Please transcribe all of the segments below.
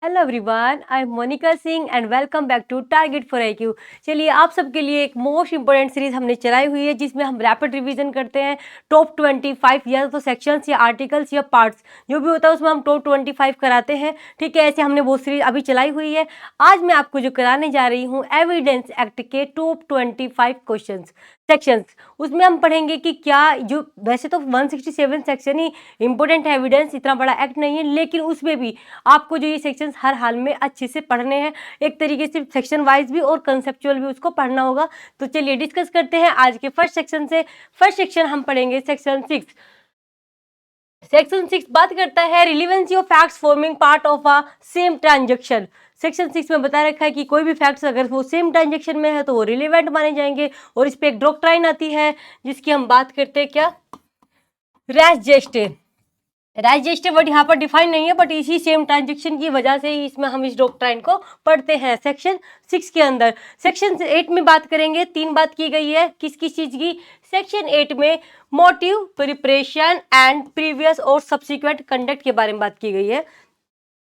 Hello everyone, I am Monika Singh and welcome back to target for IQ. चलिए, आप सबके लिए एक मोस्ट इंपोर्टेंट सीरीज हमने चलाई हुई है जिसमें हम रैपिड रिवीजन करते हैं। टॉप 25 या तो सेक्शंस या आर्टिकल्स या पार्ट्स जो भी होता है उसमें हम टॉप 25 कराते हैं। ठीक है, ऐसे हमने वो सीरीज अभी चलाई हुई है। आज मैं आपको जो कराने जा रही हूँ एविडेंस एक्ट के टॉप 25 क्वेश्चंस सेक्शंस। उसमें हम पढ़ेंगे कि क्या जो वैसे तो 167 सेक्शन ही इंपॉर्टेंट है, एविडेंस इतना बड़ा एक्ट नहीं है, लेकिन उसमें भी आपको जो ये सेक्शंस हर हाल में अच्छे से पढ़ने हैं। एक तरीके से सेक्शन वाइज भी और कंसेप्चुअल भी उसको पढ़ना होगा। तो चलिए डिस्कस करते हैं आज के फर्स्ट सेक्शन से। फर्स्ट सेक्शन हम पढ़ेंगे सेक्शन 6। सेक्शन 6 बात करता है relevancy of facts forming part of a same transaction. Section 6 में बता रखा है कि कोई भी फैक्ट्स अगर वो सेम ट्रांजेक्शन में है तो वो रिलेवेंट माने जाएंगे। और इस पे एक डॉक्ट्राइन आती है जिसकी हम बात करते हैं, क्या, रेस जेस्टे। राइजेस्टे वर्ड यहाँ पर डिफाइन नहीं है, बट इसी सेम ट्रांजेक्शन की वजह से ही इसमें हम इस डॉक्ट्राइन को पढ़ते हैं सेक्शन 6 के अंदर। सेक्शन 8 में बात करेंगे, तीन बात की गई है किस किस चीज की। सेक्शन 8 में मोटिव, प्रिपरेशन एंड प्रीवियस और सब्सिक्वेंट कंडक्ट के बारे में बात की गई है।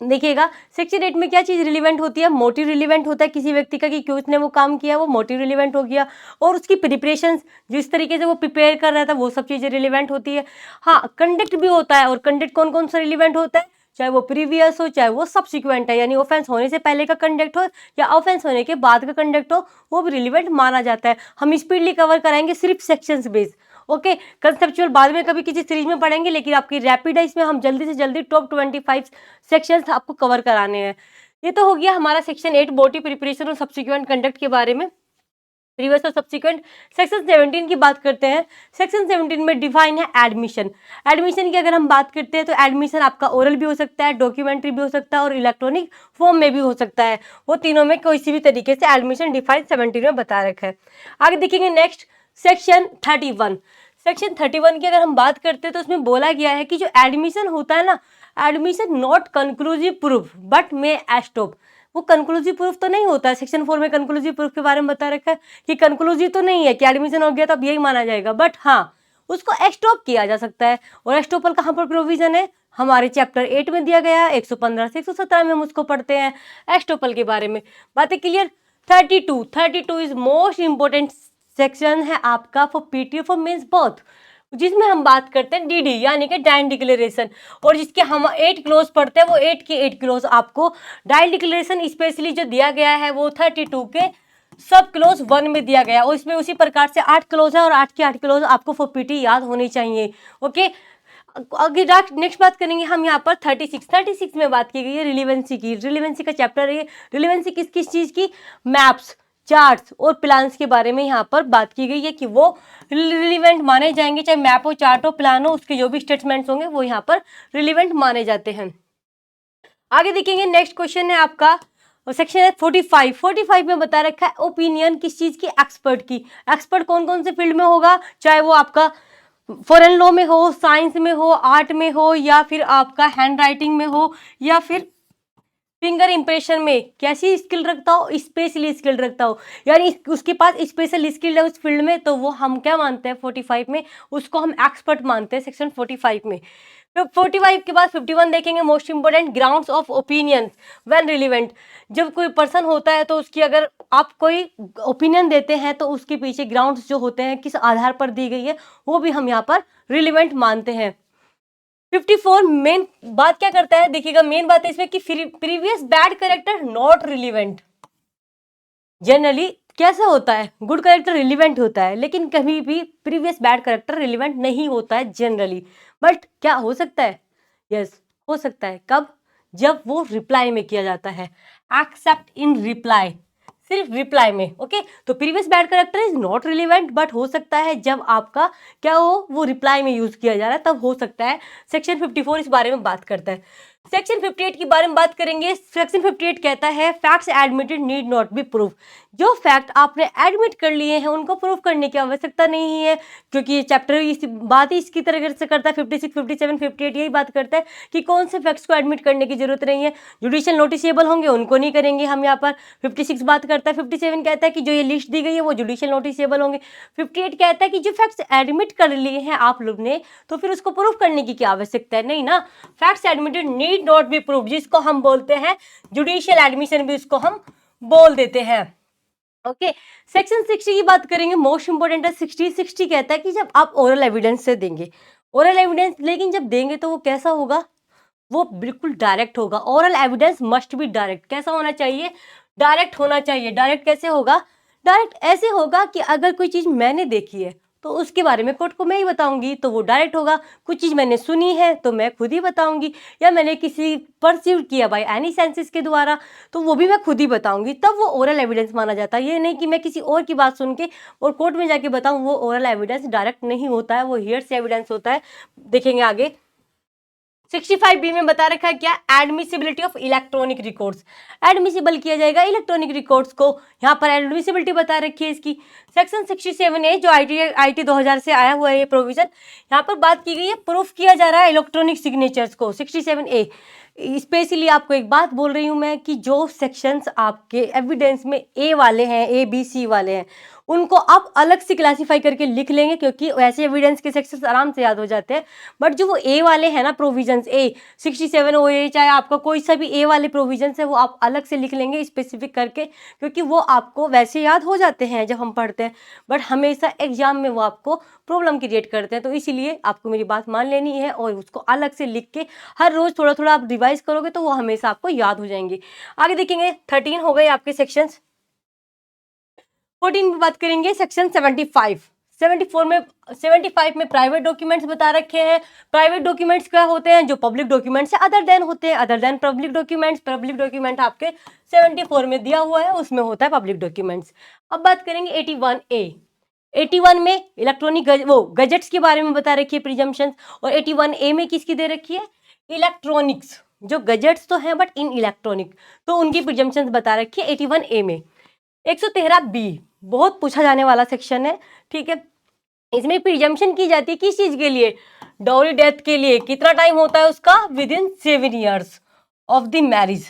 देखिएगा, सेक्शन 8 में क्या चीज रिलीवेंट होती है। मोटिव रिलीवेंट होता है किसी व्यक्ति का कि क्यों उसने वो काम किया, वो मोटिव रिलीवेंट हो गया। और उसकी प्रिपरेशन, जिस तरीके से वो प्रिपेयर कर रहा था, वो सब चीजें रिलीवेंट होती है। हाँ, कंडक्ट भी होता है। और कंडक्ट कौन कौन सा रिलीवेंट होता है, चाहे वो प्रीवियस हो चाहे वो सब्सिक्वेंट है, यानी ऑफेंस होने से पहले का कंडक्ट हो या ऑफेंस होने के बाद का कंडक्ट हो, वो भी रिलीवेंट माना जाता है। हम स्पीडली कवर कराएंगे सिर्फ सेक्शंस बेस। ओके, कंसेप्चुअल बाद में कभी किसी सीरीज में पढ़ेंगे, लेकिन आपकी रैपिड है, इसमें हम जल्दी से जल्दी टॉप 25 सेक्शंस आपको कवर कराने हैं। ये तो हो गया हमारा सेक्शन 8 मोटिव, प्रिपरेशन और सब्सिक्वेंट कंडक्ट के बारे में, प्रीवियस और सब्सिक्वेंट। सेक्शन 17 की बात करते हैं। सेक्शन 17 में डिफाइन है एडमिशन। एडमिशन की अगर हम बात करते हैं तो एडमिशन आपका ओरल भी हो सकता है, डॉक्यूमेंट्री भी हो सकता है और इलेक्ट्रॉनिक फॉर्म में भी हो सकता है। वो तीनों में किसी भी तरीके से एडमिशन डिफाइन 17 में बता रखा है। आगे देखेंगे नेक्स्ट सेक्शन 31। सेक्शन 31 की अगर हम बात करते हैं तो उसमें बोला गया है कि जो एडमिशन होता है ना, admission not conclusive proof but may stop. वो कंक्लूसिव प्रूफ तो नहीं होता है। सेक्शन 4 में कंक्लूसिव प्रूफ के बारे में बता रखा है कि कंक्लूसिव तो नहीं है कि एडमिशन हो गया तो अब यही माना जाएगा, बट हाँ उसको स्टॉप किया जा सकता है। और एस्टॉपल कहाँ पर प्रोविजन है, हमारे चैप्टर 8 में दिया गया है, 115 से 117 में हम उसको पढ़ते हैं एस्टॉपल के बारे में। बातें clear. 32 is most important section है आपका for PT for means both, जिसमें हम बात करते हैं डीडी यानी कि डाइन डिक्लेरेशन। और जिसके हम 8 क्लोज पढ़ते हैं, वो 8 के 8 क्लोज आपको डाइन डिक्लेरेशन स्पेशली जो दिया गया है वो 32 के सब क्लोज 1 में दिया गया। और इसमें उसी प्रकार से 8 क्लोज है और 8 के 8 क्लोज आपको फॉर पीटी याद होनी चाहिए। ओके, आगे नेक्स्ट बात करेंगे हम यहाँ पर 36 में बात की गई है रिलीवेंसी की। रिलीवेंसी का चैप्टर है। रिलीवेंसी किस किस चीज की, मैप्स, चार्ट्स और प्लान्स के बारे में यहाँ पर बात की गई है कि वो रिलीवेंट माने जाएंगे, चाहे मैप हो, चार्ट हो, प्लान हो, उसके जो भी स्टेटमेंट्स होंगे वो यहाँ पर रिलीवेंट माने जाते हैं। आगे देखेंगे नेक्स्ट क्वेश्चन है आपका सेक्शन है 45 में बता रखा है ओपिनियन किस चीज की, एक्सपर्ट की। एक्सपर्ट कौन कौन से फील्ड में होगा, चाहे वो आपका फॉरेन लॉ में हो, साइंस में हो, आर्ट में हो, या फिर आपका हैंड राइटिंग में हो, या फिर फिंगर इंप्रेशन में कैसी स्किल रखता हो, स्पेशली स्किल रखता हो, यानी उसके पास स्पेशल स्किल है उस फील्ड में, तो वो हम क्या मानते हैं 45 में, उसको हम एक्सपर्ट मानते हैं सेक्शन 45 में। तो 45 के बाद 51 देखेंगे most important grounds of opinion when relevant. जब कोई पर्सन होता है तो उसकी अगर आप कोई ओपिनियन देते हैं तो उसके पीछे ग्राउंड्स जो होते हैं किस आधार पर दी गई है वो भी हम यहाँ पर रिलीवेंट मानते हैं। 54 मेन बात क्या करता है, देखिएगा मेन बात है इसमें कि previous bad character not relevant. Generally कैसा होता है, गुड कैरेक्टर रिलीवेंट होता है, लेकिन कभी भी प्रीवियस बैड कैरेक्टर रिलीवेंट नहीं होता है जनरली। बट क्या हो सकता है, यस हो सकता है। कब, जब वो रिप्लाई में किया जाता है, एक्सेप्ट इन रिप्लाई, सिर्फ रिप्लाई में। ओके, तो previous bad character is not relevant, but हो सकता है जब आपका क्या हो वो रिप्लाई में यूज किया जा रहा है तब हो सकता है। सेक्शन 54 इस बारे में बात करता है। सेक्शन 58 के बारे में बात करेंगे। सेक्शन 58 कहता है facts admitted need not be proof. जो फैक्ट आपने एडमिट कर लिए हैं उनको प्रूफ करने की आवश्यकता नहीं है, क्योंकि ये चैप्टर इस बात ही इसकी तरह से करता है। 56, 57, 58 यही बात करता है कि कौन से फैक्ट्स को एडमिट करने की जरूरत नहीं है, जुडिशियल नोटिसेबल होंगे उनको नहीं करेंगे हम यहाँ पर। 56 बात करता है, 57 कहता है कि जो ये लिस्ट दी गई है वो जुडिशियल नोटिसेबल होंगे। 58 कहता है कि जो फैक्ट्स एडमिट कर लिए हैं आप लोग ने तो फिर उसको प्रूफ करने की क्या आवश्यकता है, नहीं ना। Facts admitted need not be proved, जिसको हम बोलते हैं जुडिशियल एडमिशन भी उसको हम बोल देते हैं। ओके, सेक्शन 60 की बात करेंगे, मोस्ट इंपोर्टेंट है 60 कहता है कि जब आप ओरल एविडेंस से देंगे, ओरल एविडेंस लेकिन जब देंगे तो वो कैसा होगा, वो बिल्कुल डायरेक्ट होगा। Oral evidence must be direct. कैसा होना चाहिए, डायरेक्ट होना चाहिए। डायरेक्ट कैसे होगा, डायरेक्ट ऐसे होगा कि अगर कोई चीज़ मैंने देखी है तो उसके बारे में कोर्ट को मैं ही बताऊंगी, तो वो डायरेक्ट होगा। कुछ चीज़ मैंने सुनी है तो मैं खुद ही बताऊंगी, या मैंने किसी परसीव किया बाय एनी सेंसेस के द्वारा, तो वो भी मैं खुद ही बताऊंगी, तब वो ओरल एविडेंस माना जाता है। ये नहीं कि मैं किसी और की बात सुन के और कोर्ट में जाके बताऊं, वो ओरल एविडेंस डायरेक्ट नहीं होता है, वो हियरसे एविडेंस होता है। देखेंगे आगे 65B में बता रखा है क्या, admissibility of electronic records. Admissible किया जाएगा इलेक्ट्रॉनिक रिकॉर्ड्स को, यहाँ पर एडमिसिबिलिटी बता रखी है इसकी। सेक्शन 67A जो आईटी 2000 से आया हुआ है ये प्रोविजन, यहाँ पर बात की गई है प्रूफ किया जा रहा है इलेक्ट्रॉनिक सिग्नेचर्स को। 67A स्पेशली आपको एक बात बोल रही हूँ मैं कि जो सेक्शंस आपके एविडेंस में ए वाले हैं, ए बी सी वाले हैं, उनको आप अलग से क्लासीफाई करके लिख लेंगे, क्योंकि वैसे एविडेंस के सेक्शंस आराम से याद हो जाते हैं। बट जो वो ए वाले हैं ना प्रोविजंस, ए 67 हो ए, चाहे आपका कोई सा भी ए वाले प्रोविजंस है, वो आप अलग से लिख लेंगे स्पेसिफिक करके, क्योंकि वो आपको वैसे याद हो जाते हैं जब हम पढ़ते हैं, बट हमेशा एग्जाम में वो आपको प्रॉब्लम क्रिएट करते हैं। तो इसीलिए आपको मेरी बात मान लेनी है और उसको अलग से लिख के हर रोज थोड़ा थोड़ा आप रिवाइज करोगे तो वो हमेशा आपको याद हो जाएंगे। आगे देखेंगे 13 हो गए आपके सेक्शंस। 14 में बात करेंगे सेक्शन 75 में प्राइवेट डॉक्यूमेंट्स बता रखे हैं। प्राइवेट डॉक्यूमेंट्स क्या होते हैं, जो पब्लिक डॉक्यूमेंट्स है अदर देन होते हैं, other than public documents. Public document आपके 74 में दिया हुआ है, उसमें होता है पब्लिक डॉक्यूमेंट्स। अब बात करेंगे 81A। 81 में इलेक्ट्रॉनिक वो गजेट्स के बारे में बता रखी है प्रिजम्पशंस, और 81A में किसकी दे रखी है, इलेक्ट्रॉनिक्स। जो गजेट्स तो हैं बट इन इलेक्ट्रॉनिक, तो उनकी प्रिजम्पशंस बता रखी है 81A में। 113B बहुत पूछा जाने वाला सेक्शन है, ठीक है। इसमें प्रिजम्पशन की जाती है किस चीज के लिए, डाउरी डेथ के लिए। कितना टाइम होता है उसका, with in 7 years of the marriage.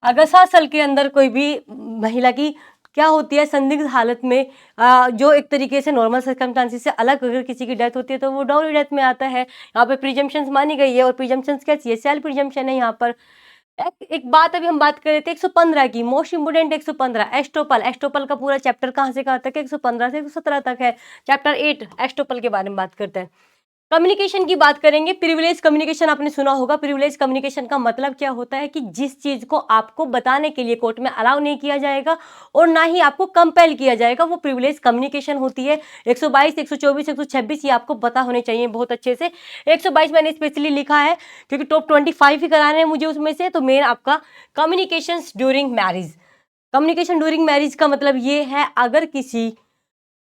अगर 7 साल के अंदर कोई भी महिला की क्या होती है, संदिग्ध हालत में जो एक तरीके से नॉर्मल सर्कमस्टांसिस से अलग अगर किसी की डेथ होती है तो वो डाउरी डेथ में आता है। यहाँ पे प्रिजम्पशंस मानी गई है, और प्रिजम्पशंस क्या चाहिए, सेल्फ प्रिजम्पशन है यहाँ पर। एक बात अभी हम बात कर रहे थे 115 की, मोस्ट इंपोर्टेंट 115 एस्टोपल। एस्टोपल का पूरा चैप्टर कहाँ से कहाँ तक है, 115 से 117 तक है। चैप्टर 8 एस्टोपल के बारे में बात करते हैं। कम्युनिकेशन की बात करेंगे, प्रिविलेज कम्युनिकेशन आपने सुना होगा। प्रिविलेज कम्युनिकेशन का मतलब क्या होता है कि जिस चीज को आपको बताने के लिए कोर्ट में अलाउ नहीं किया जाएगा और ना ही आपको कंपेल किया जाएगा, वो प्रिविलेज कम्युनिकेशन होती है। 122, 124, 126 ये आपको पता होने चाहिए बहुत अच्छे से। 122 मैंने स्पेशली लिखा है क्योंकि टॉप 25 ही कराने हैं मुझे उसमें से। तो मेन आपका communication during marriage. Communication during marriage का मतलब ये है, अगर किसी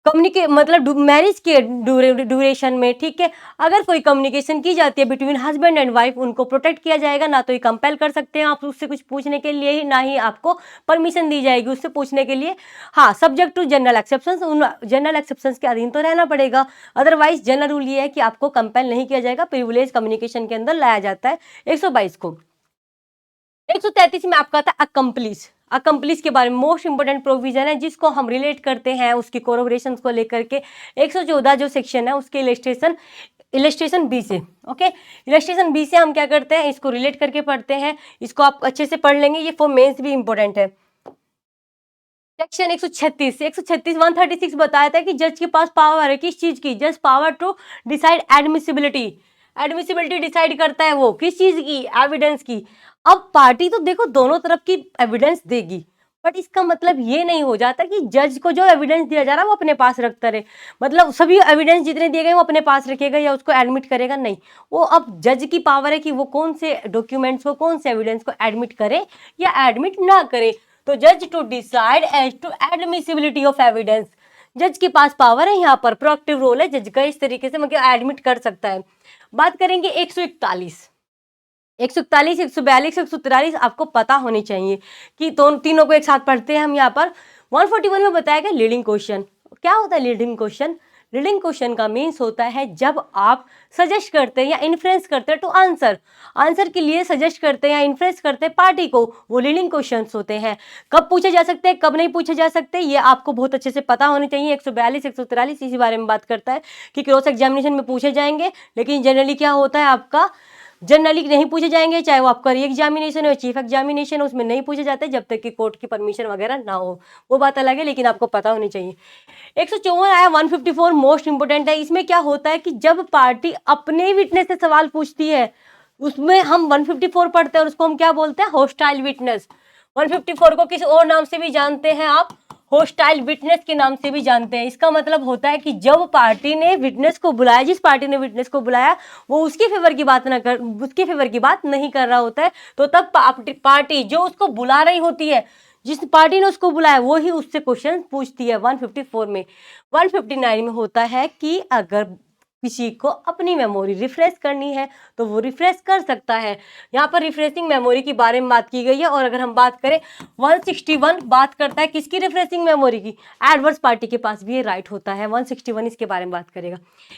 मतलब मैरिज के ड्यूरेशन में, ठीक है, अगर कोई कम्युनिकेशन की जाती है बिटवीन हस्बैंड एंड वाइफ, उनको प्रोटेक्ट किया जाएगा। ना तो ये कंपेल कर सकते हैं आप उससे कुछ पूछने के लिए, ना ही आपको परमिशन दी जाएगी उससे पूछने के लिए। हाँ, सब्जेक्ट टू जनरल एक्सेप्शंस, उन जनरल एक्सेप्शंस के अधीन तो रहना पड़ेगा। अदरवाइज जनरल रूल ये है कि आपको कंपेल नहीं किया जाएगा, प्रिविलेज कम्युनिकेशन के अंदर लाया जाता है 122 को। 133 में आपका आता है अकम्प्लिश। अकम्प्लिश के बारे में मोस्ट इंपोर्टेंट प्रोविजन है जिसको हम रिलेट करते हैं उसकी कोरोबरेशन को लेकर के। 114 जो सेक्शन है उसके इलस्ट्रेशन बी से, ओके, इलस्ट्रेशन बी से हम क्या करते हैं, इसको रिलेट करके पढ़ते हैं। इसको आप अच्छे से पढ़ लेंगे, ये फॉर मेंस भी इंपॉर्टेंट है। सेक्शन 136 136 बताया था कि जज के पास पावर है किस चीज की, जज power to decide admissibility. Admissibility decide करता है वो किस चीज की, एविडेंस की। अब पार्टी तो देखो दोनों तरफ की एविडेंस देगी, बट इसका मतलब ये नहीं हो जाता कि जज को जो एविडेंस दिया जा रहा है वो अपने पास रखता रहे, मतलब सभी एविडेंस जितने दिए गए वो अपने पास रखेगा या उसको एडमिट करेगा, नहीं। वो अब जज की पावर है कि वो कौन से डॉक्यूमेंट्स को, कौन से एविडेंस को एडमिट करे या एडमिट ना करे। तो जज to decide as to admissibility of evidence, जज के पास पावर है, यहाँ पर प्रोएक्टिव रोल है जज का, इस तरीके से मतलब एडमिट कर सकता है। बात करेंगे 141 141, 142, 143 आपको पता होनी चाहिए कि तीनों को एक साथ पढ़ते हैं हम। यहाँ पर 141 में बताया गया लीडिंग क्वेश्चन। क्या होता है लीडिंग क्वेश्चन, रीडिंग क्वेश्चन का मीन्स होता है जब आप सजेस्ट करते हैं या इन्फ्लुएंस करते हैं टू आंसर के लिए सजेस्ट करते हैं या इन्फ्लुएंस करते हैं पार्टी को, वो लीडिंग क्वेश्चंस होते हैं। कब पूछे जा सकते हैं, कब नहीं पूछे जा सकते, ये आपको बहुत अच्छे से पता होने चाहिए। 142 143 इसी बारे में बात करता है कि क्रॉस एग्जामिनेशन में पूछे जाएंगे, लेकिन जनरली क्या होता है आपका जनरली नहीं पूछे जाएंगे, चाहे वो आपका री एग्जामिनेशन हो, चीफ एग्जामिनेशन हो, उसमें नहीं पूछे जाते जब तक कि कोर्ट की परमिशन वगैरह ना हो, वो बात अलग है, लेकिन आपको पता होनी चाहिए। 154 आया 154 मोस्ट इंपोर्टेंट है। इसमें क्या होता है कि जब पार्टी अपने विटनेस से सवाल पूछती है, उसमें हम 154 पढ़ते हैं और उसको हम क्या बोलते हैं, होस्टाइल विटनेस। 154 को किसी और नाम से भी जानते हैं आप, होस्टाइल विटनेस के नाम से भी जानते हैं। इसका मतलब होता है कि जब पार्टी ने विटनेस को बुलाया, जिस पार्टी ने विटनेस को बुलाया वो उसके फेवर की बात ना कर, उसके फेवर की बात नहीं कर रहा होता है, तो तब पार्टी जो उसको बुला रही होती है, जिस पार्टी ने उसको बुलाया वो ही उससे क्वेश्चन पूछती है 154 में। 159 में होता है कि अगर किसी को अपनी मेमोरी रिफ्रेश करनी है तो वो रिफ्रेश कर सकता है। यहाँ पर रिफ्रेशिंग मेमोरी के बारे में बात की गई है। और अगर हम बात करें 161 बात करता है किसकी, रिफ्रेशिंग मेमोरी की। एडवर्स पार्टी के पास भी ये राइट होता है। 161 इसके बारे में बात करेगा।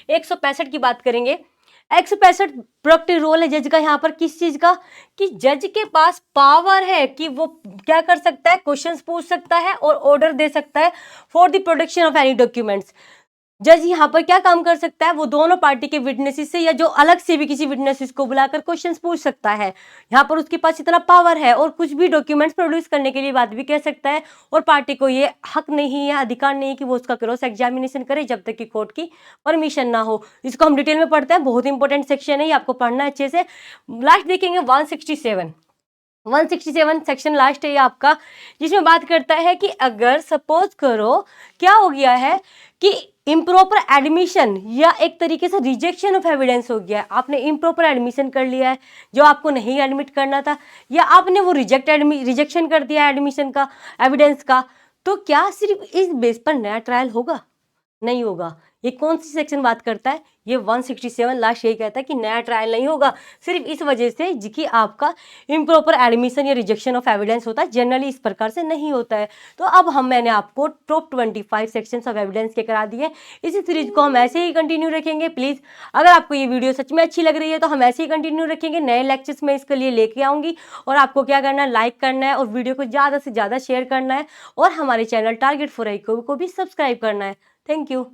165 की बात करेंगे। 165 प्रोडक्टिव रोल है जज का यहाँ पर, किस चीज का, कि जज के पास पावर है कि वो क्या कर सकता है, क्वेश्चंस पूछ सकता है और ऑर्डर दे सकता है for the production of any documents. जज यहाँ पर क्या काम कर सकता है, वो दोनों पार्टी के विटनेसेस से या जो अलग से भी किसी विटनेसेस को बुलाकर क्वेश्चंस पूछ सकता है। यहाँ पर उसके पास इतना पावर है और कुछ भी डॉक्यूमेंट्स प्रोड्यूस करने के लिए बात भी कह सकता है। और पार्टी को ये हक नहीं है, अधिकार नहीं है कि वो उसका क्रॉस एग्जामिनेशन करे जब तक कि कोर्ट की परमिशन ना हो। इसको हम डिटेल में पढ़ते हैं, बहुत इंपॉर्टेंट सेक्शन है, ये आपको पढ़ना है अच्छे से। लास्ट देखेंगे 167 सेक्शन लास्ट है ये आपका, जिसमें बात करता है कि अगर सपोज करो क्या हो गया है कि इम्प्रॉपर एडमिशन या एक तरीके से रिजेक्शन ऑफ एविडेंस हो गया है। आपने इम्प्रॉपर एडमिशन कर लिया है जो आपको नहीं एडमिट करना था, या आपने वो रिजेक्शन कर दिया एडमिशन का, एविडेंस का, तो क्या सिर्फ इस बेस पर नया ट्रायल होगा? नहीं होगा। ये कौन सी सेक्शन बात करता है, ये 167 लास्ट यही कहता है कि नया ट्रायल नहीं होगा, सिर्फ इस वजह से कि आपका इम्प्रॉपर एडमिशन या रिजेक्शन ऑफ एविडेंस होता है। जनरली इस प्रकार से नहीं होता है। तो अब मैंने आपको टॉप 25 सेक्शंस ऑफ एविडेंस के करा दिए। इसी सीरीज को हम ऐसे ही कंटिन्यू रखेंगे। प्लीज़ अगर आपको ये वीडियो सच में अच्छी लग रही है तो हम ऐसे ही कंटिन्यू रखेंगे। नए लेक्चर्स में इसके लिए लेके आऊँगी और आपको क्या करना है, लाइक करना है और वीडियो को ज़्यादा से ज़्यादा शेयर करना है और हमारे चैनल टारगेट फॉर IQ को भी सब्सक्राइब करना है। Thank you.